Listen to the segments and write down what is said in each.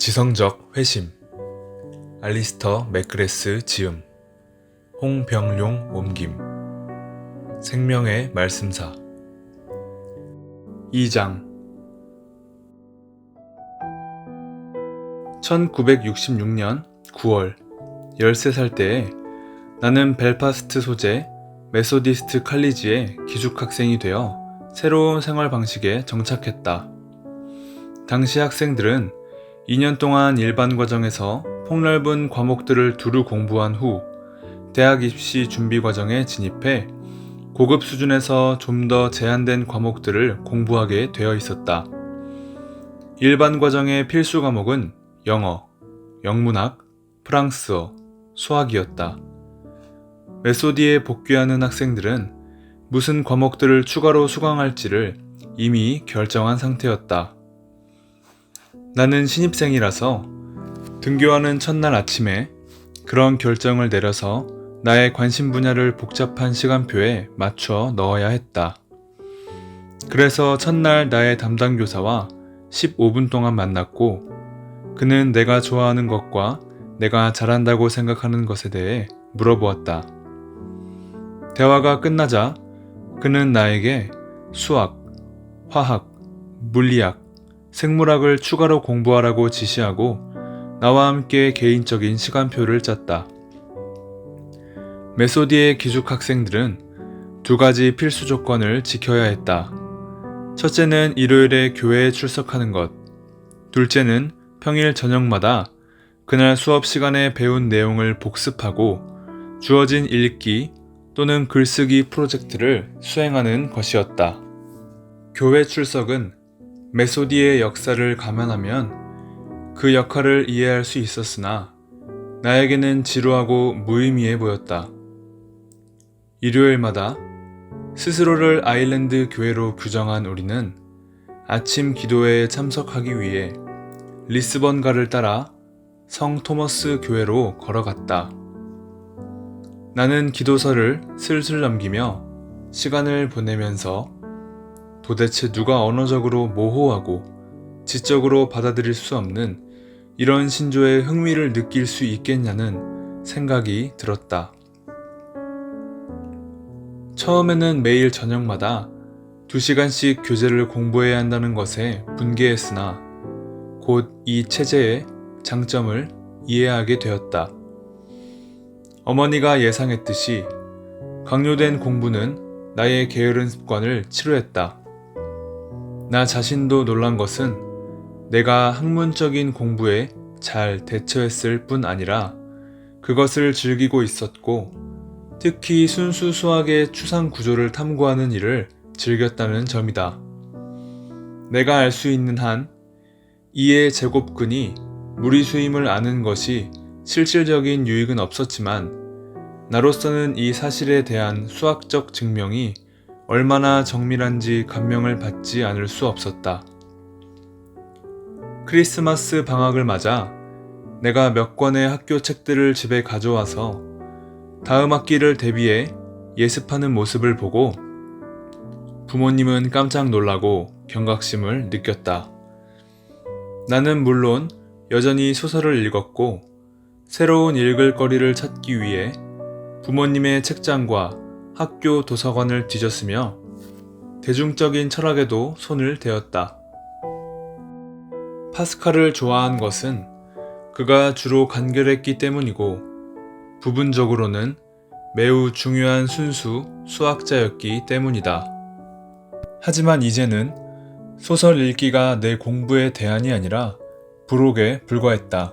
지성적 회심. 알리스터 맥그레스 지음. 홍병룡 옮김. 생명의 말씀사. 2장. 1966년 9월 13살 때에 나는 벨파스트 소재 메소디스트 칼리지의 기숙학생이 되어 새로운 생활 방식에 정착했다. 당시 학생들은 2년 동안 일반 과정에서 폭넓은 과목들을 두루 공부한 후 대학 입시 준비 과정에 진입해 고급 수준에서 좀 더 제한된 과목들을 공부하게 되어 있었다. 일반 과정의 필수 과목은 영어, 영문학, 프랑스어, 수학이었다. 메소디에 복귀하는 학생들은 무슨 과목들을 추가로 수강할지를 이미 결정한 상태였다. 나는 신입생이라서 등교하는 첫날 아침에 그런 결정을 내려서 나의 관심 분야를 복잡한 시간표에 맞춰 넣어야 했다. 그래서 첫날 나의 담당 교사와 15분 동안 만났고, 그는 내가 좋아하는 것과 내가 잘한다고 생각하는 것에 대해 물어보았다. 대화가 끝나자 그는 나에게 수학, 화학, 물리학, 생물학을 추가로 공부하라고 지시하고 나와 함께 개인적인 시간표를 짰다. 메소디의 기숙학생들은 두 가지 필수 조건을 지켜야 했다. 첫째는 일요일에 교회에 출석하는 것, 둘째는 평일 저녁마다 그날 수업 시간에 배운 내용을 복습하고 주어진 읽기 또는 글쓰기 프로젝트를 수행하는 것이었다. 교회 출석은 메소디의 역사를 감안하면 그 역할을 이해할 수 있었으나 나에게는 지루하고 무의미해 보였다. 일요일마다 스스로를 아일랜드 교회로 규정한 우리는 아침 기도회에 참석하기 위해 리스번가를 따라 성 토머스 교회로 걸어갔다. 나는 기도서를 슬슬 넘기며 시간을 보내면서 도대체 누가 언어적으로 모호하고 지적으로 받아들일 수 없는 이런 신조에 흥미를 느낄 수 있겠냐는 생각이 들었다. 처음에는 매일 저녁마다 2시간씩 교재를 공부해야 한다는 것에 분개했으나 곧 이 체제의 장점을 이해하게 되었다. 어머니가 예상했듯이 강요된 공부는 나의 게으른 습관을 치료했다. 나 자신도 놀란 것은 내가 학문적인 공부에 잘 대처했을 뿐 아니라 그것을 즐기고 있었고, 특히 순수 수학의 추상 구조를 탐구하는 일을 즐겼다는 점이다. 내가 알 수 있는 한 2의 제곱근이 무리수임을 아는 것이 실질적인 유익은 없었지만 나로서는 이 사실에 대한 수학적 증명이 얼마나 정밀한지 감명을 받지 않을 수 없었다. 크리스마스 방학을 맞아 내가 몇 권의 학교 책들을 집에 가져와서 다음 학기를 대비해 예습하는 모습을 보고 부모님은 깜짝 놀라고 경각심을 느꼈다. 나는 물론 여전히 소설을 읽었고 새로운 읽을 거리를 찾기 위해 부모님의 책장과 학교 도서관을 뒤졌으며 대중적인 철학에도 손을 대었다. 파스칼을 좋아한 것은 그가 주로 간결했기 때문이고 부분적으로는 매우 중요한 순수 수학자였기 때문이다. 하지만 이제는 소설 읽기가 내 공부의 대안이 아니라 부록에 불과했다.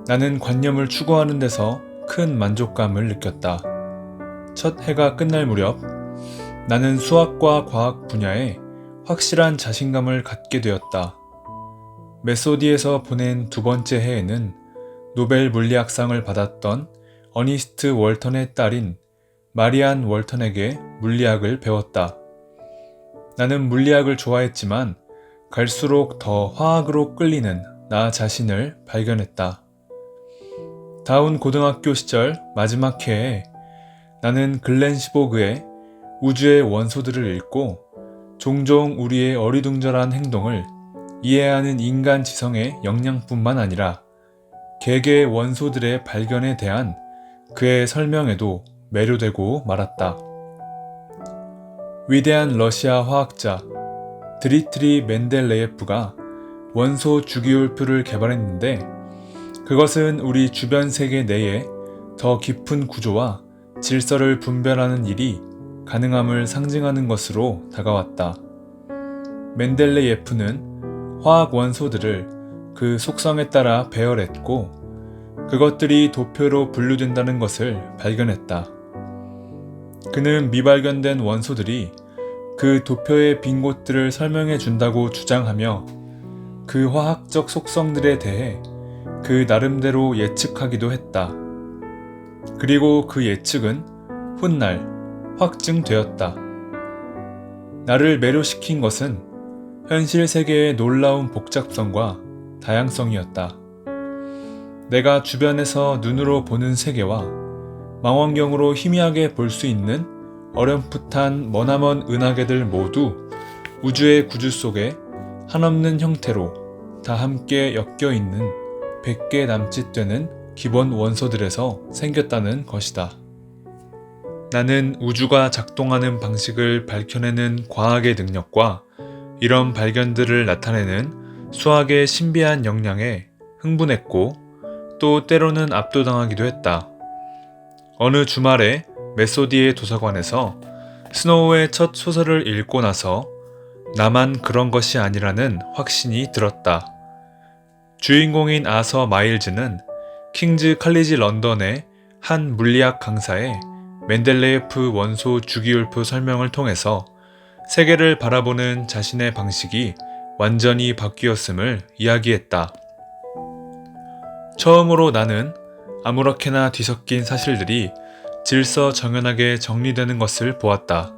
나는 관념을 추구하는 데서 큰 만족감을 느꼈다. 첫 해가 끝날 무렵 나는 수학과 과학 분야에 확실한 자신감을 갖게 되었다. 메소디에서 보낸 두 번째 해에는 노벨 물리학상을 받았던 어니스트 월턴의 딸인 마리안 월턴에게 물리학을 배웠다. 나는 물리학을 좋아했지만 갈수록 더 화학으로 끌리는 나 자신을 발견했다. 다운 고등학교 시절 마지막 해에 나는 글렌시보그의 우주의 원소들을 읽고 종종 우리의 어리둥절한 행동을 이해하는 인간 지성의 역량뿐만 아니라 개개의 원소들의 발견에 대한 그의 설명에도 매료되고 말았다. 위대한 러시아 화학자 드미트리 멘델레예프가 원소 주기율표를 개발했는데 그것은 우리 주변 세계 내에 더 깊은 구조와 질서를 분별하는 일이 가능함을 상징하는 것으로 다가왔다. 멘델레예프는 화학 원소들을 그 속성에 따라 배열했고 그것들이 도표로 분류된다는 것을 발견했다. 그는 미발견된 원소들이 그 도표의 빈 곳들을 설명해 준다고 주장하며 그 화학적 속성들에 대해 그 나름대로 예측하기도 했다. 그리고 그 예측은 훗날 확증되었다. 나를 매료시킨 것은 현실 세계의 놀라운 복잡성과 다양성이었다. 내가 주변에서 눈으로 보는 세계와 망원경으로 희미하게 볼 수 있는 어렴풋한 머나먼 은하계들 모두 우주의 구주 속에 한없는 형태로 다 함께 엮여있는 100개 남짓 되는 기본 원소들에서 생겼다는 것이다. 나는 우주가 작동하는 방식을 밝혀내는 과학의 능력과 이런 발견들을 나타내는 수학의 신비한 역량에 흥분했고 또 때로는 압도당하기도 했다. 어느 주말에 메소디의 도서관에서 스노우의 첫 소설을 읽고 나서 나만 그런 것이 아니라는 확신이 들었다. 주인공인 아서 마일즈는 킹즈 칼리지 런던의 한 물리학 강사의 멘델레예프 원소 주기율표 설명을 통해서 세계를 바라보는 자신의 방식이 완전히 바뀌었음을 이야기했다. 처음으로 나는 아무렇게나 뒤섞인 사실들이 질서정연하게 정리되는 것을 보았다.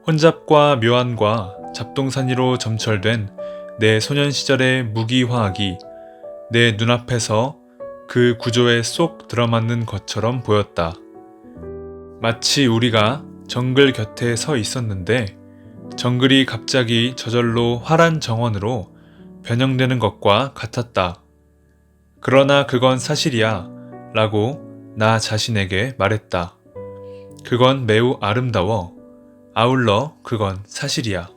혼잡과 묘안과 잡동사니로 점철된 내 소년 시절의 무기화학이 내 눈앞에서 그 구조에 쏙 들어맞는 것처럼 보였다. 마치 우리가 정글 곁에 서 있었는데 정글이 갑자기 저절로 화란 정원으로 변형되는 것과 같았다. 그러나 그건 사실이야 라고 나 자신에게 말했다. 그건 매우 아름다워. 아울러 그건 사실이야.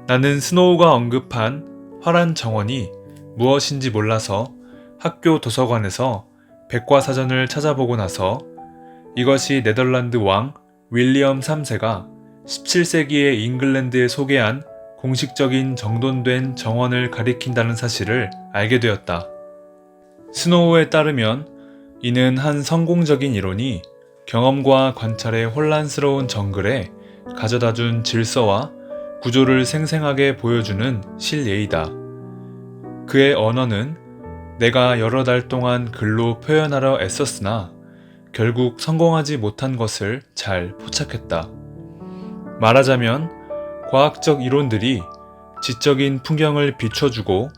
나는 스노우가 언급한 화란 정원이 무엇인지 몰라서 학교 도서관에서 백과사전을 찾아보고 나서 이것이 네덜란드 왕 윌리엄 3세가 17세기의 잉글랜드에 소개한 공식적인 정돈된 정원을 가리킨다는 사실을 알게 되었다. 스노우에 따르면 이는 한 성공적인 이론이 경험과 관찰의 혼란스러운 정글에 가져다준 질서와 구조를 생생하게 보여주는 실예이다. 그의 언어는 내가 여러 달 동안 글로 표현하려 애썼으나 결국 성공하지 못한 것을 잘 포착했다. 말하자면 과학적 이론들이 지적인 풍경을 비춰주고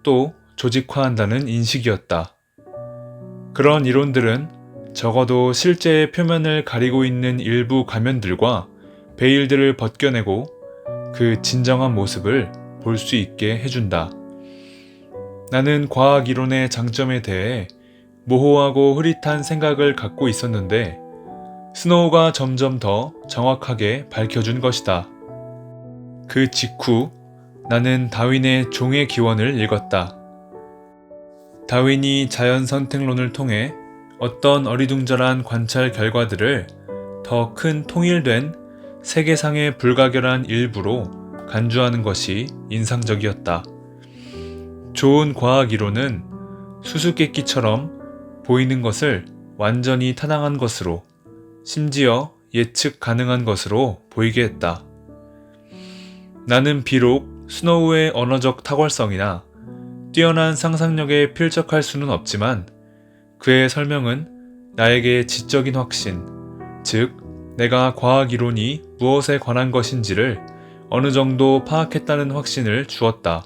또 조직화한다는 인식이었다. 그런 이론들은 적어도 실제의 표면을 가리고 있는 일부 가면들과 베일들을 벗겨내고 그 진정한 모습을 볼 수 있게 해준다. 나는 과학 이론의 장점에 대해 모호하고 흐릿한 생각을 갖고 있었는데 스노우가 점점 더 정확하게 밝혀준 것이다. 그 직후 나는 다윈의 종의 기원을 읽었다. 다윈이 자연 선택론을 통해 어떤 어리둥절한 관찰 결과들을 더 큰 통일된 세계상의 불가결한 일부로 간주하는 것이 인상적이었다. 좋은 과학 이론은 수수께끼처럼 보이는 것을 완전히 타당한 것으로, 심지어 예측 가능한 것으로 보이게 했다. 나는 비록 스노우의 언어적 탁월성이나 뛰어난 상상력에 필적할 수는 없지만 그의 설명은 나에게 지적인 확신, 즉 내가 과학 이론이 무엇에 관한 것인지를 어느 정도 파악했다는 확신을 주었다.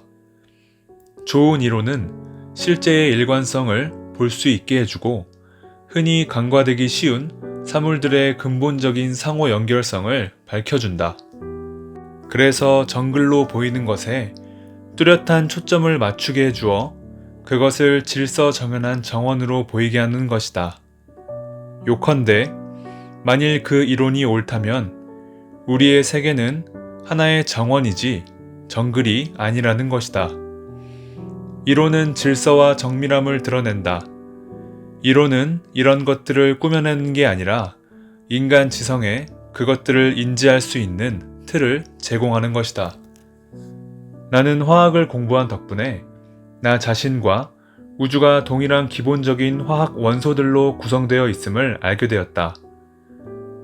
좋은 이론은 실제의 일관성을 볼 수 있게 해주고 흔히 간과되기 쉬운 사물들의 근본적인 상호 연결성을 밝혀준다. 그래서 정글로 보이는 것에 뚜렷한 초점을 맞추게 해주어 그것을 질서정연한 정원으로 보이게 하는 것이다. 요컨대 만일 그 이론이 옳다면 우리의 세계는 하나의 정원이지 정글이 아니라는 것이다. 이론은 질서와 정밀함을 드러낸다. 이론은 이런 것들을 꾸며내는 게 아니라 인간 지성에 그것들을 인지할 수 있는 틀을 제공하는 것이다. 나는 화학을 공부한 덕분에 나 자신과 우주가 동일한 기본적인 화학 원소들로 구성되어 있음을 알게 되었다.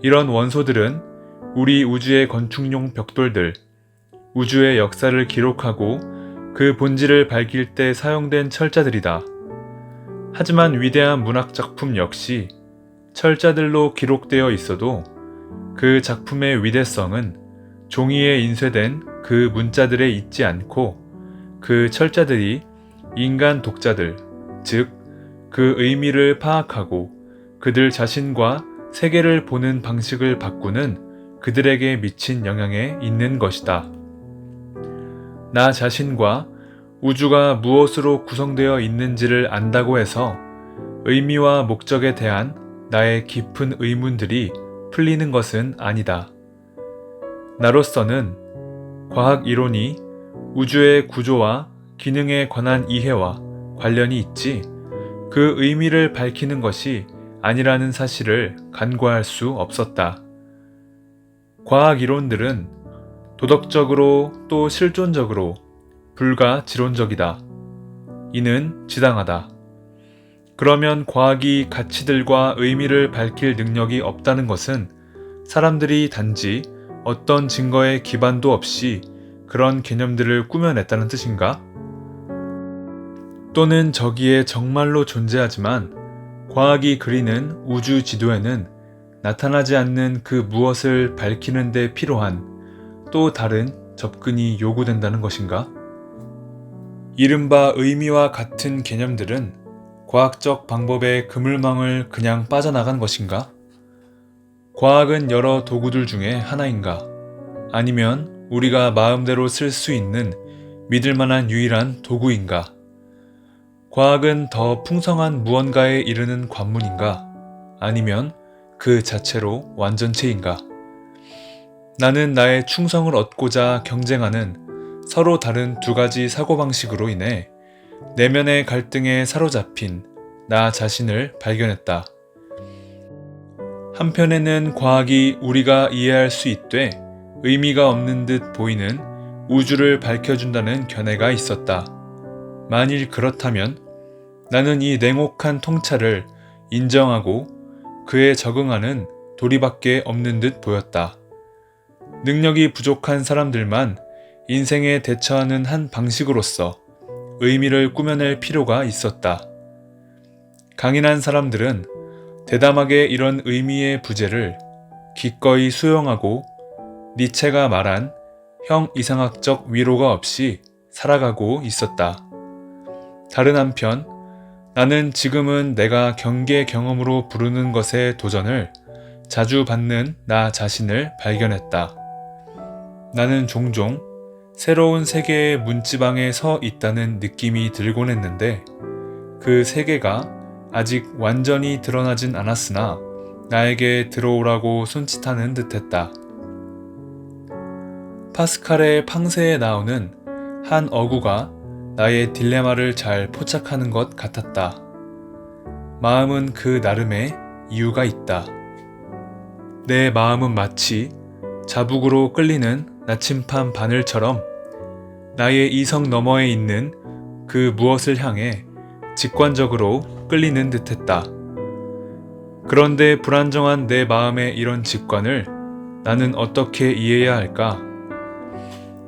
이런 원소들은 우리 우주의 건축용 벽돌들, 우주의 역사를 기록하고 그 본질을 밝힐 때 사용된 철자들이다. 하지만 위대한 문학작품 역시 철자들로 기록되어 있어도 그 작품의 위대성은 종이에 인쇄된 그 문자들에 있지 않고 그 철자들이 인간 독자들, 즉 그 의미를 파악하고 그들 자신과 세계를 보는 방식을 바꾸는 그들에게 미친 영향에 있는 것이다. 나 자신과 우주가 무엇으로 구성되어 있는지를 안다고 해서 의미와 목적에 대한 나의 깊은 의문들이 풀리는 것은 아니다. 나로서는 과학 이론이 우주의 구조와 기능에 관한 이해와 관련이 있지 그 의미를 밝히는 것이 아니라는 사실을 간과할 수 없었다. 과학 이론들은 도덕적으로 또 실존적으로 불가지론적이다. 이는 지당하다. 그러면 과학이 가치들과 의미를 밝힐 능력이 없다는 것은 사람들이 단지 어떤 증거의 기반도 없이 그런 개념들을 꾸며냈다는 뜻인가? 또는 저기에 정말로 존재하지만 과학이 그리는 우주 지도에는 나타나지 않는 그 무엇을 밝히는 데 필요한 또 다른 접근이 요구된다는 것인가? 이른바 의미와 같은 개념들은 과학적 방법의 그물망을 그냥 빠져나간 것인가? 과학은 여러 도구들 중에 하나인가? 아니면 우리가 마음대로 쓸 수 있는 믿을 만한 유일한 도구인가? 과학은 더 풍성한 무언가에 이르는 관문인가? 아니면 그 자체로 완전체인가? 나는 나의 충성을 얻고자 경쟁하는 서로 다른 두 가지 사고방식으로 인해 내면의 갈등에 사로잡힌 나 자신을 발견했다. 한편에는 과학이 우리가 이해할 수 있되 의미가 없는 듯 보이는 우주를 밝혀준다는 견해가 있었다. 만일 그렇다면 나는 이 냉혹한 통찰을 인정하고 그에 적응하는 도리밖에 없는 듯 보였다. 능력이 부족한 사람들만 인생에 대처하는 한 방식으로서 의미를 꾸며낼 필요가 있었다. 강인한 사람들은 대담하게 이런 의미의 부재를 기꺼이 수용하고 니체가 말한 형 이상학적 위로가 없이 살아가고 있었다. 다른 한편 나는 지금은 내가 경계 경험으로 부르는 것의 도전을 자주 받는 나 자신을 발견했다. 나는 종종 새로운 세계의 문지방에 서 있다는 느낌이 들곤 했는데 그 세계가 아직 완전히 드러나진 않았으나 나에게 들어오라고 손짓하는 듯했다. 파스칼의 팡세에 나오는 한 어구가 나의 딜레마를 잘 포착하는 것 같았다. 마음은 그 나름의 이유가 있다. 내 마음은 마치 자북으로 끌리는 나침판 바늘처럼 나의 이성 너머에 있는 그 무엇을 향해 직관적으로 끌리는 듯했다. 그런데 불안정한 내 마음의 이런 직관을 나는 어떻게 이해해야 할까?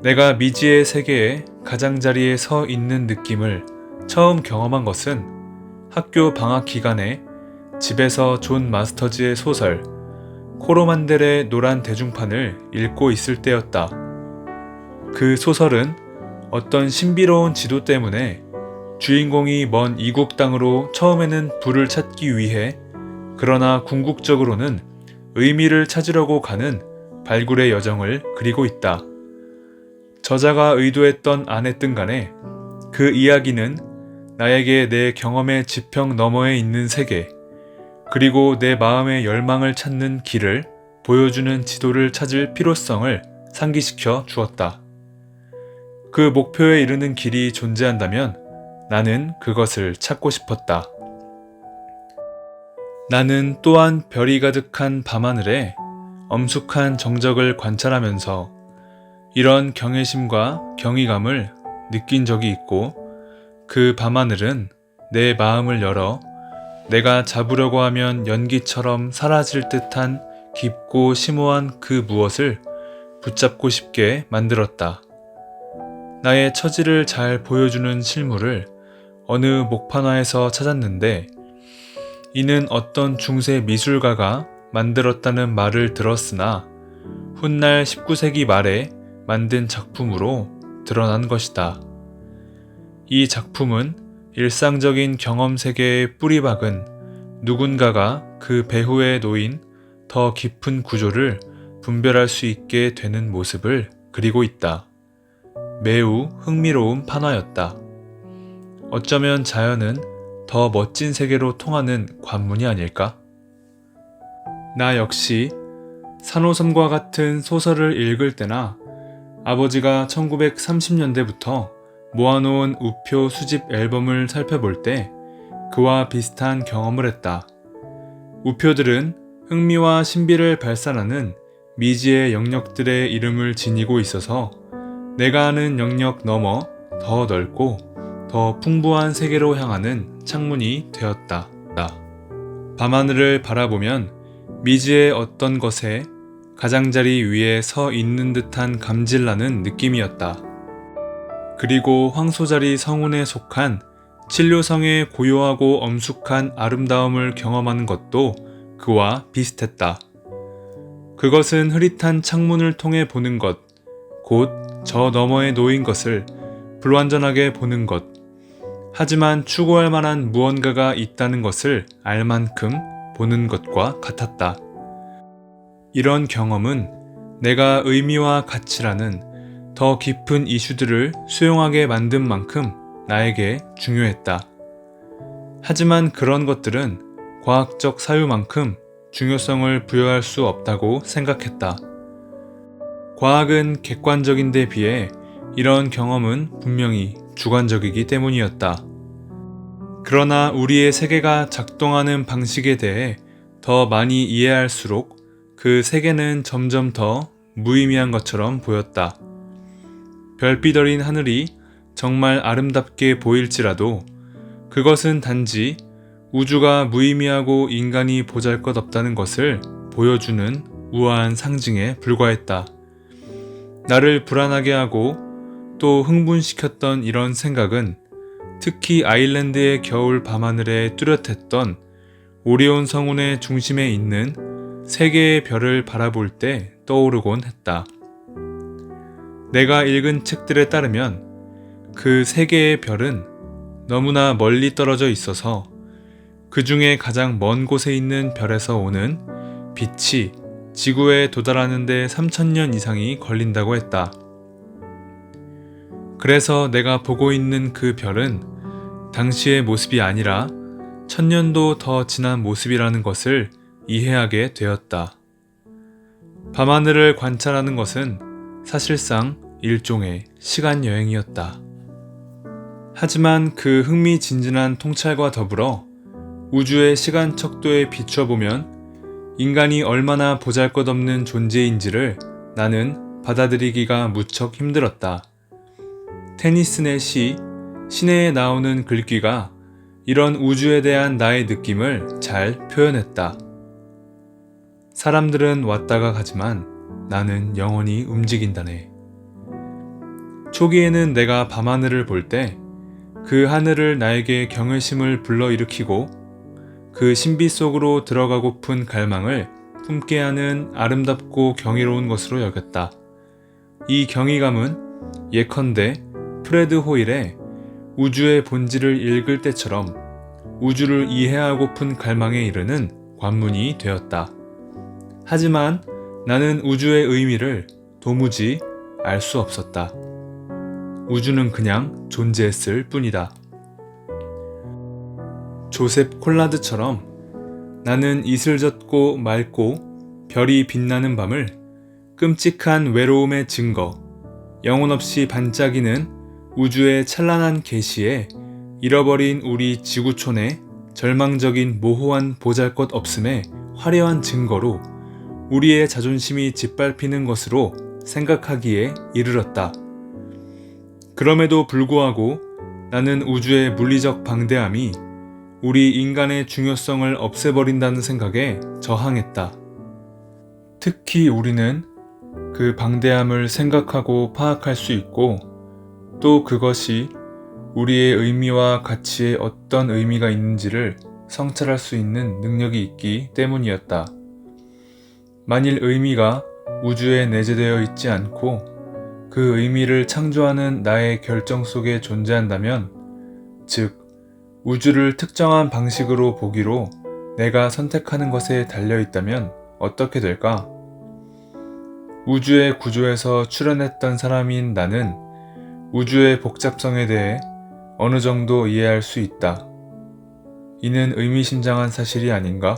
내가 미지의 세계의 가장자리에 서 있는 느낌을 처음 경험한 것은 학교 방학 기간에 집에서 존 마스터즈의 소설 코로만델의 노란 대중판을 읽고 있을 때였다. 그 소설은 어떤 신비로운 지도 때문에 주인공이 먼 이국 땅으로 처음에는 불을 찾기 위해 그러나 궁극적으로는 의미를 찾으려고 가는 발굴의 여정을 그리고 있다. 저자가 의도했던 안 했든 간에 그 이야기는 나에게 내 경험의 지평 너머에 있는 세계, 그리고 내 마음의 열망을 찾는 길을 보여주는 지도를 찾을 필요성을 상기시켜 주었다. 그 목표에 이르는 길이 존재한다면 나는 그것을 찾고 싶었다. 나는 또한 별이 가득한 밤하늘에 엄숙한 정적을 관찰하면서 이런 경외심과 경이감을 느낀 적이 있고, 그 밤하늘은 내 마음을 열어 내가 잡으려고 하면 연기처럼 사라질 듯한 깊고 심오한 그 무엇을 붙잡고 싶게 만들었다. 나의 처지를 잘 보여주는 실물을 어느 목판화에서 찾았는데, 이는 어떤 중세 미술가가 만들었다는 말을 들었으나 훗날 19세기 말에 만든 작품으로 드러난 것이다. 이 작품은 일상적인 경험 세계에 뿌리박은 누군가가 그 배후에 놓인 더 깊은 구조를 분별할 수 있게 되는 모습을 그리고 있다. 매우 흥미로운 판화였다. 어쩌면 자연은 더 멋진 세계로 통하는 관문이 아닐까? 나 역시 산호섬과 같은 소설을 읽을 때나 아버지가 1930년대부터 모아놓은 우표 수집 앨범을 살펴볼 때 그와 비슷한 경험을 했다. 우표들은 흥미와 신비를 발산하는 미지의 영역들의 이름을 지니고 있어서 내가 아는 영역 너머 더 넓고 더 풍부한 세계로 향하는 창문이 되었다. 밤하늘을 바라보면 미지의 어떤 것에 가장자리 위에 서 있는 듯한 감질나는 느낌이었다. 그리고 황소자리 성운에 속한 진료성의 고요하고 엄숙한 아름다움을 경험하는 것도 그와 비슷했다. 그것은 흐릿한 창문을 통해 보는 것, 곧 저 너머에 놓인 것을 불완전하게 보는 것, 하지만 추구할 만한 무언가가 있다는 것을 알 만큼 보는 것과 같았다. 이런 경험은 내가 의미와 가치라는 더 깊은 이슈들을 수용하게 만든 만큼 나에게 중요했다. 하지만 그런 것들은 과학적 사유만큼 중요성을 부여할 수 없다고 생각했다. 과학은 객관적인 데 비해 이런 경험은 분명히 주관적이기 때문이었다. 그러나 우리의 세계가 작동하는 방식에 대해 더 많이 이해할수록 그 세계는 점점 더 무의미한 것처럼 보였다. 별빛 어린 하늘이 정말 아름답게 보일지라도 그것은 단지 우주가 무의미하고 인간이 보잘것없다는 것을 보여주는 우아한 상징에 불과했다. 나를 불안하게 하고 또 흥분시켰던 이런 생각은 특히 아일랜드의 겨울 밤하늘에 뚜렷했던 오리온 성운의 중심에 있는 세 개의 별을 바라볼 때 떠오르곤 했다. 내가 읽은 책들에 따르면 그 세 개의 별은 너무나 멀리 떨어져 있어서 그 중에 가장 먼 곳에 있는 별에서 오는 빛이 지구에 도달하는 데 3000년 이상이 걸린다고 했다. 그래서 내가 보고 있는 그 별은 당시의 모습이 아니라 1000년도 더 지난 모습이라는 것을 이해하게 되었다. 밤하늘을 관찰하는 것은 사실상 일종의 시간 여행이었다. 하지만 그 흥미진진한 통찰과 더불어 우주의 시간 척도에 비춰보면 인간이 얼마나 보잘것없는 존재인지를 나는 받아들이기가 무척 힘들었다. 테니슨의 시, 시내에 나오는 글귀가 이런 우주에 대한 나의 느낌을 잘 표현했다. 사람들은 왔다가 가지만 나는 영원히 움직인다네. 초기에는 내가 밤하늘을 볼 때 그 하늘을 나에게 경외심을 불러일으키고 그 신비 속으로 들어가고픈 갈망을 품게 하는 아름답고 경이로운 것으로 여겼다. 이 경이감은 예컨대 프레드 호일의 우주의 본질을 읽을 때처럼 우주를 이해하고픈 갈망에 이르는 관문이 되었다. 하지만 나는 우주의 의미를 도무지 알 수 없었다. 우주는 그냥 존재했을 뿐이다. 조셉 콜라드처럼 나는 이슬 젖고 맑고 별이 빛나는 밤을 끔찍한 외로움의 증거, 영혼 없이 반짝이는 우주의 찬란한 계시에 잃어버린 우리 지구촌의 절망적인 모호한 보잘것없음의 화려한 증거로 우리의 자존심이 짓밟히는 것으로 생각하기에 이르렀다. 그럼에도 불구하고 나는 우주의 물리적 방대함이 우리 인간의 중요성을 없애버린다는 생각에 저항했다. 특히 우리는 그 방대함을 생각하고 파악할 수 있고 또 그것이 우리의 의미와 가치에 어떤 의미가 있는지를 성찰할 수 있는 능력이 있기 때문이었다. 만일 의미가 우주에 내재되어 있지 않고 그 의미를 창조하는 나의 결정 속에 존재한다면, 즉, 우주를 특정한 방식으로 보기로 내가 선택하는 것에 달려 있다면 어떻게 될까? 우주의 구조에서 출현했던 사람인 나는 우주의 복잡성에 대해 어느 정도 이해할 수 있다. 이는 의미심장한 사실이 아닌가?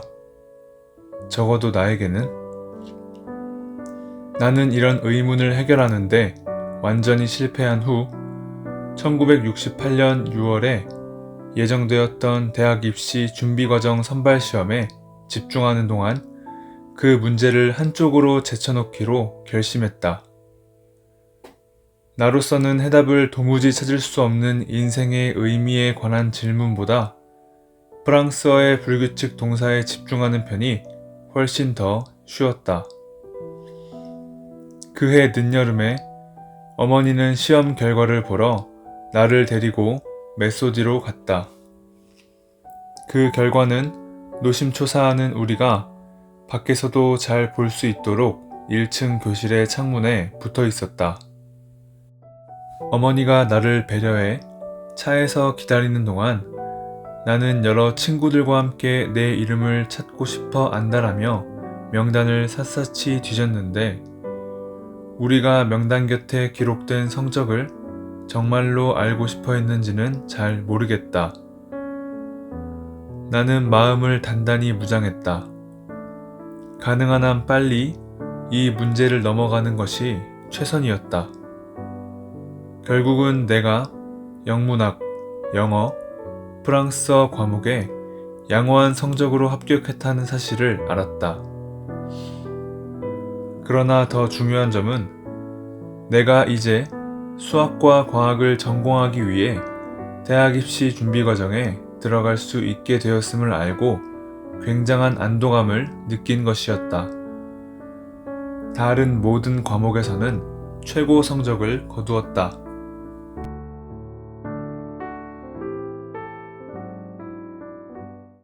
적어도 나에게는. 나는 이런 의문을 해결하는데 완전히 실패한 후 1968년 6월에 예정되었던 대학 입시 준비과정 선발 시험에 집중하는 동안 그 문제를 한쪽으로 제쳐놓기로 결심했다. 나로서는 해답을 도무지 찾을 수 없는 인생의 의미에 관한 질문보다 프랑스어의 불규칙 동사에 집중하는 편이 훨씬 더 쉬웠다. 그해 늦여름에 어머니는 시험 결과를 보러 나를 데리고 메소디로 갔다. 그 결과는 노심초사하는 우리가 밖에서도 잘 볼 수 있도록 1층 교실의 창문에 붙어 있었다. 어머니가 나를 배려해 차에서 기다리는 동안 나는 여러 친구들과 함께 내 이름을 찾고 싶어 안달하며 명단을 샅샅이 뒤졌는데 우리가 명단 곁에 기록된 성적을 정말로 알고 싶어 했는지는 잘 모르겠다. 나는 마음을 단단히 무장했다. 가능한 한 빨리 이 문제를 넘어가는 것이 최선이었다. 결국은 내가 영문학, 영어, 프랑스어 과목에 양호한 성적으로 합격했다는 사실을 알았다. 그러나 더 중요한 점은 내가 이제 수학과 과학을 전공하기 위해 대학 입시 준비 과정에 들어갈 수 있게 되었음을 알고 굉장한 안도감을 느낀 것이었다. 다른 모든 과목에서는 최고 성적을 거두었다.